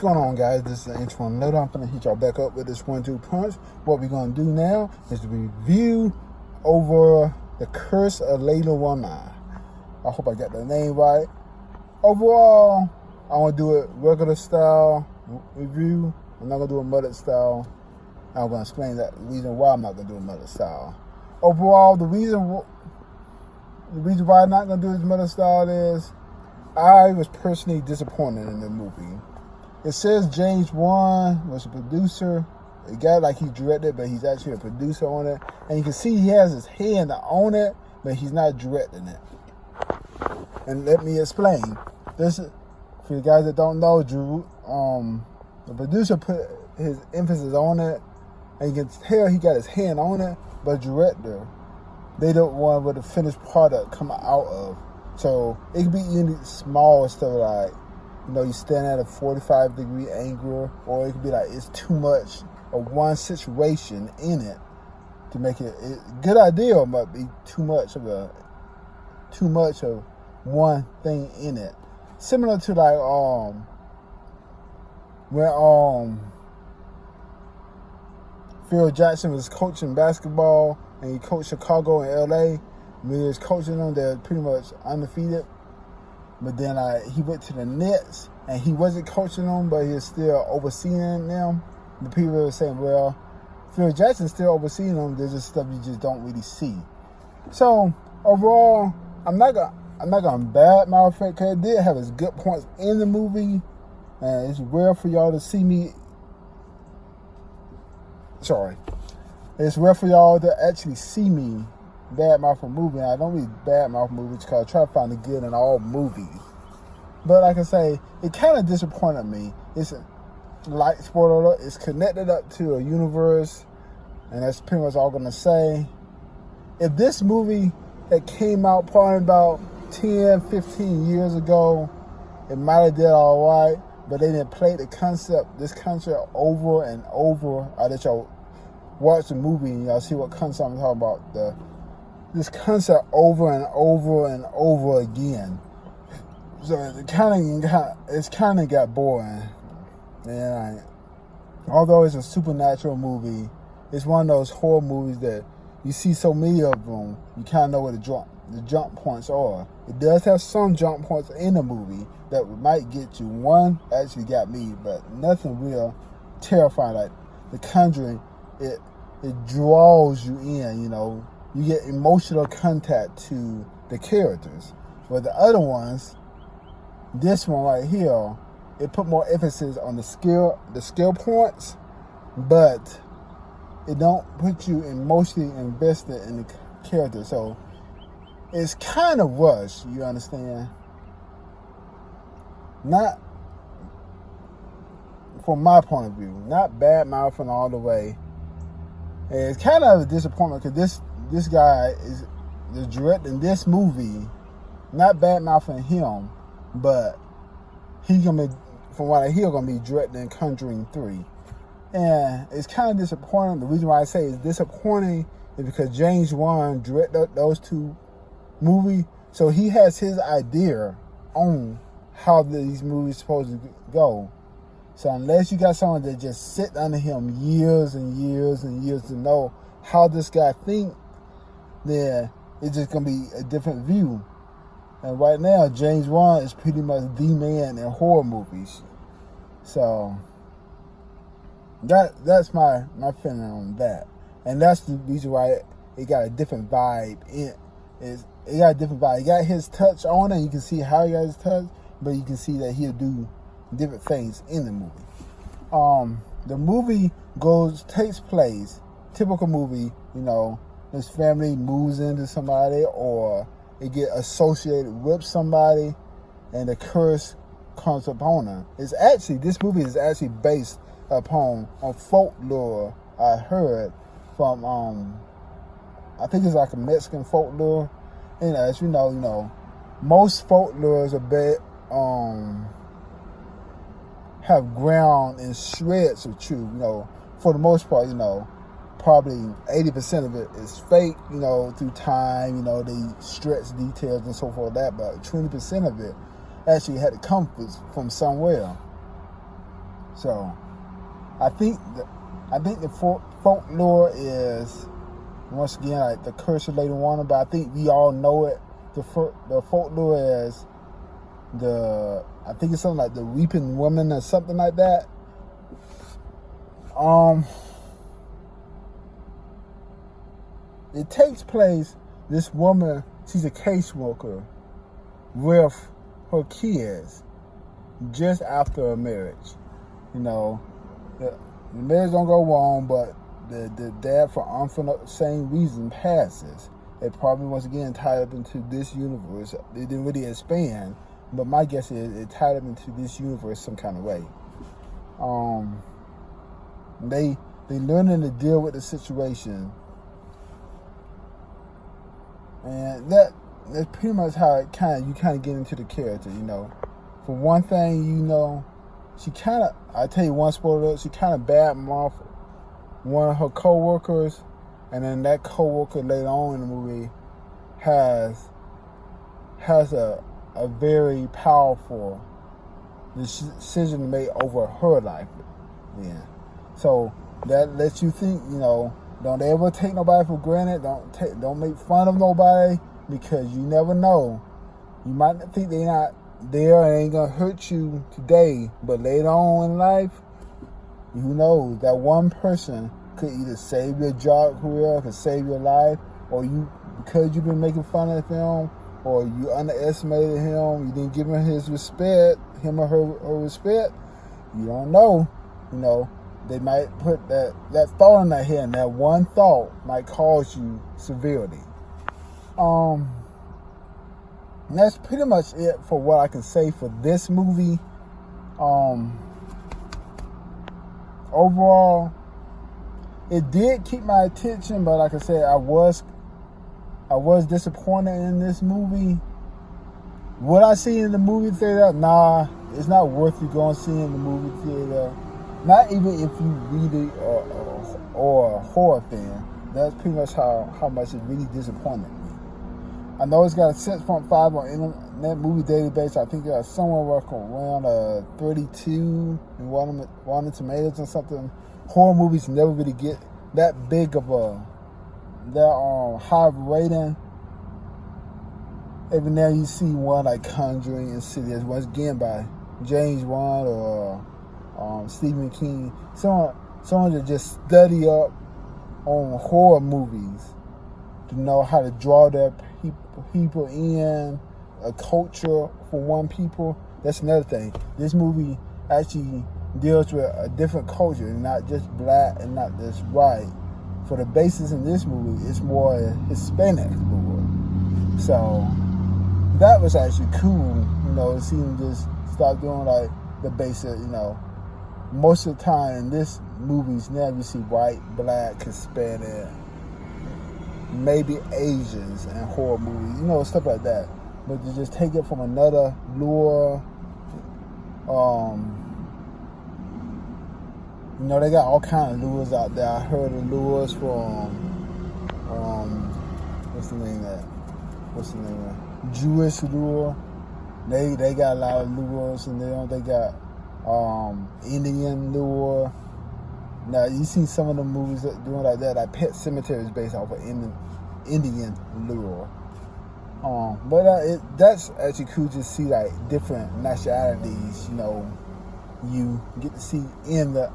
going on, guys? This is Antoine Little. I'm going to hit y'all back up with this 1-2 punch. What we're going to do now is to review over The Curse of llorona. I hope I got the name right. Overall, I want to do it regular style review. I'm not going to do a mudded style. I'm going to explain the reason why I'm not going to do a mudded style. Overall, the reason why I'm not going to do this mudded style is I was personally disappointed in the movie. It says James Wan was a producer. It got like he directed, but he's actually a producer on it. And you can see he has his hand on it, but he's not directing it. And let me explain. This is, for you guys that don't know, the producer put his emphasis on it, and you can tell he got his hand on it, but director, they don't want what the finished product come out of. So it could be any small stuff like, you stand at a 45-degree angle, or it could be like it's too much of one situation in it to make it a good idea, or might be too much of one thing in it. Similar to like when Phil Jackson was coaching basketball and he coached Chicago and LA. When he was coaching them, they're pretty much undefeated. But then he went to the Nets, and he wasn't coaching them, but he was still overseeing them. But people were saying, well, Phil Jackson's still overseeing them. There's just stuff you just don't really see. So overall, I'm not gonna badmouth it, because it did have its good points in the movie, and it's rare for y'all to see me. It's rare for y'all to actually see me badmouth a movie. I don't really badmouth movies because I try to find the good in all movies. But like I say, it kind of disappointed me. It's a light spoiler alert. It's connected up to a universe, and that's pretty much all I'm gonna say. If this movie had came out probably about 10, 15 years ago, it might have did all right, but they didn't play this concept over and over. I'll let y'all watch the movie and y'all see what concept I'm talking about. This concept over and over and over again. So it's kind of got boring. And although it's a supernatural movie, it's one of those horror movies that you see so many of them, you kind of know where the jump points are. It does have some jump points in the movie that might get you. One actually got me, but nothing real terrifying. Like The Conjuring, it draws you in, You get emotional contact to the characters. But the other ones, this one right here, it put more emphasis on the skill points, but it don't put you emotionally invested in the character. So it's kind of rushed, you understand? Not from my point of view, not bad mouthing all the way. And it's kind of a disappointment because this guy is directing this movie, not bad mouthing him, but he's gonna be, from what I hear, gonna be directing Conjuring 3. And it's kind of disappointing. The reason why I say it's disappointing is because James Wan directed those two movies, so he has his idea on how these movies supposed to go. So unless you got someone that just sit under him years and years and years to know how this guy think, then it's just going to be a different view. And right now, James Wan is pretty much the man in horror movies. So that's my feeling on that. And that's the reason why it got a different vibe. It got a different vibe. He got his touch on it. You can see how he got his touch, but you can see that he'll do different things in the movie. The movie takes place, typical movie, his family moves into somebody or it get associated with somebody and the curse comes upon them. This movie is actually based upon folklore I heard from, I think it's like a Mexican folklore. And as you know, most folklores are have ground in shreds of truth. For the most part, probably 80% of it is fake, through time, they stretch details and so forth that, but 20% of it actually had to come from somewhere. So I think the folklore is, once again, like the curse of Lady Warner, but I think we all know it. The folklore is I think it's something like the weeping woman or something like that. It takes place, this woman, she's a caseworker with her kids just after a marriage. You know, the marriage don't go wrong, but the dad, for unforeseen reason, passes. It probably, once again, tied up into this universe. It didn't really expand, but my guess is it tied up into this universe some kind of way. They learning to deal with the situation, and that's pretty much how you kind of get into the character. You know, for one thing, you know, I tell you one spoiler, she kind of badmouthed one of her co-workers, and then that co-worker later on in the movie has a very powerful decision to make over her life. Yeah. So that lets you think, you know, don't ever take nobody for granted. Don't make fun of nobody, because you never know. You might think they're not there and ain't gonna hurt you today, but later on in life, who knows, that one person could either save your job career, could save your life, or because you've been making fun of him, or you underestimated him, you didn't give him his respect, him or her respect, you don't know. You know, they might put that thought in their head, and that one thought might cause you severely. And that's pretty much it for what I can say for this movie. Overall, it did keep my attention, but like I said, I was disappointed in this movie. Would I see it in the movie theater? Nah, it's not worth you going to see it in the movie theater. Not even if you read it or a horror fan. That's pretty much how much it really disappointed me. I know it's got a 6.5 on Internet Movie Database. I think it's somewhere around 32 in Rotten Tomatoes or something. Horror movies never really get that big of high rating. Every now you see one like Conjuring and Insidious, once again by James Wan or Stephen King. Someone that just study up on horror movies to know how to draw their people in, a culture for one people. That's another thing. This movie actually deals with a different culture, and not just black and not just white. For the basis in this movie, it's more Hispanic lore. So that was actually cool, you know, to see him just stop doing like the basic, you know. Most of the time in this movies now you see white, black, Hispanic, maybe Asians in horror movies, you know, stuff like that. But to just take it from another lure, you know, they got all kinds of lures out there. I heard of lures from, what's the name of that? Jewish lure. They got a lot of lures, and they got Indian lure. Now you see some of the movies that doing like that. Like Pet Sematary is based off of Indian lure. But that's actually cool to see like different nationalities. You know, you get to see in their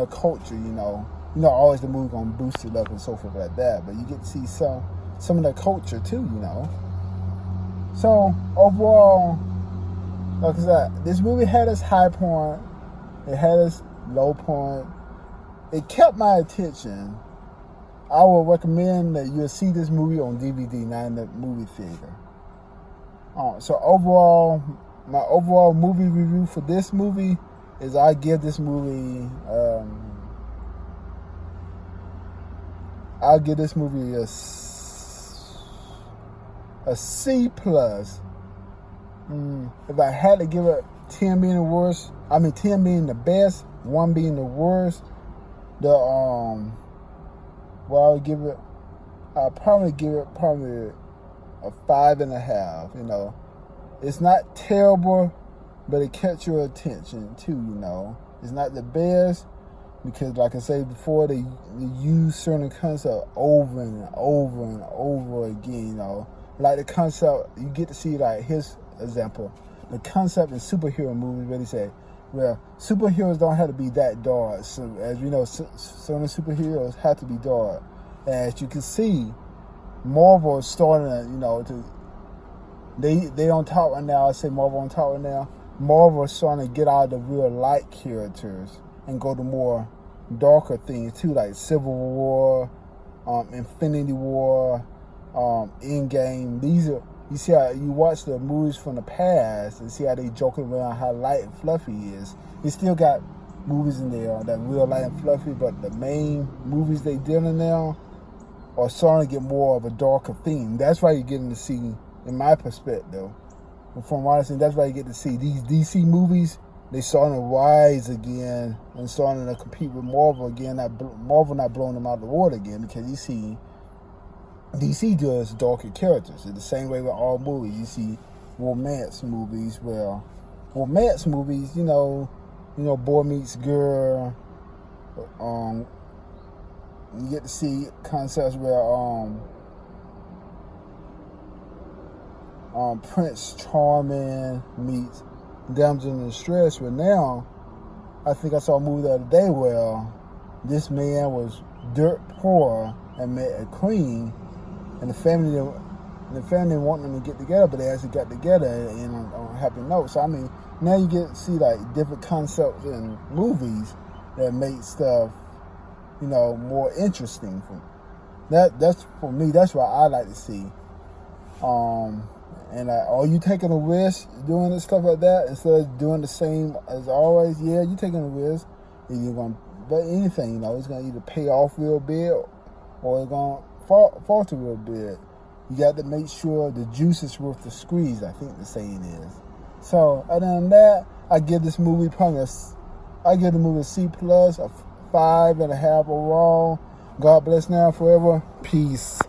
culture. You know, always the movie gonna boost it up and so forth like that. But you get to see some of their culture too. You know. So overall, like I said, this movie had its high point. It had its low point. It kept my attention. I would recommend that you see this movie on DVD, not in the movie theater. So overall, my overall movie review for this movie is I give this movie a C plus. If I had to give it 10 being the worst, 10 being the best, 1 being the worst, I'll probably give it a 5.5. You know, it's not terrible, but it catch your attention too, you know. It's not the best because, like I said before, they use certain concepts over and over and over again, you know. Like the concept, you get to see, like, his example, the concept in superhero movies where they say, well, superheroes don't have to be that dark. So, as we know, some of the superheroes have to be dark. And as you can see, Marvel is starting to, you know, they on top right now. I say Marvel on top right now. Marvel is starting to get out of the real light characters and go to more darker things too, like Civil War, Infinity War, Endgame. These are, you see how you watch the movies from the past and see how they joking around how light and fluffy he is. They still got movies in there that real light and fluffy, but the main movies they dealing now are starting to get more of a darker theme. That's why you're getting to see, in my perspective, from what I see, that's why you get to see these DC movies. They starting to rise again and starting to compete with Marvel again. Marvel not blowing them out of the water again, because you see DC does darker characters. In the same way with all movies, you see romance movies. Well, romance movies, you know, boy meets girl. You get to see concepts where Prince Charming meets damsel in distress. But now, I think I saw a movie the other day where this man was dirt poor and met a queen, and the family didn't want them to get together, but they actually got together and on a happy note. So I mean, now you get to see like different concepts in movies that make stuff, you know, more interesting. That's for me. That's what I like to see. And are you taking a risk doing this stuff like that instead of doing the same as always? Yeah, you're taking a risk. And you're going, but anything, you know, it's going to either pay off real big or it's going to falter real big. You got to make sure the juice is worth the squeeze, I think the saying is. So other than that, I give this movie probably I give the movie a C+, a 5.5 overall. God bless now, forever. Peace.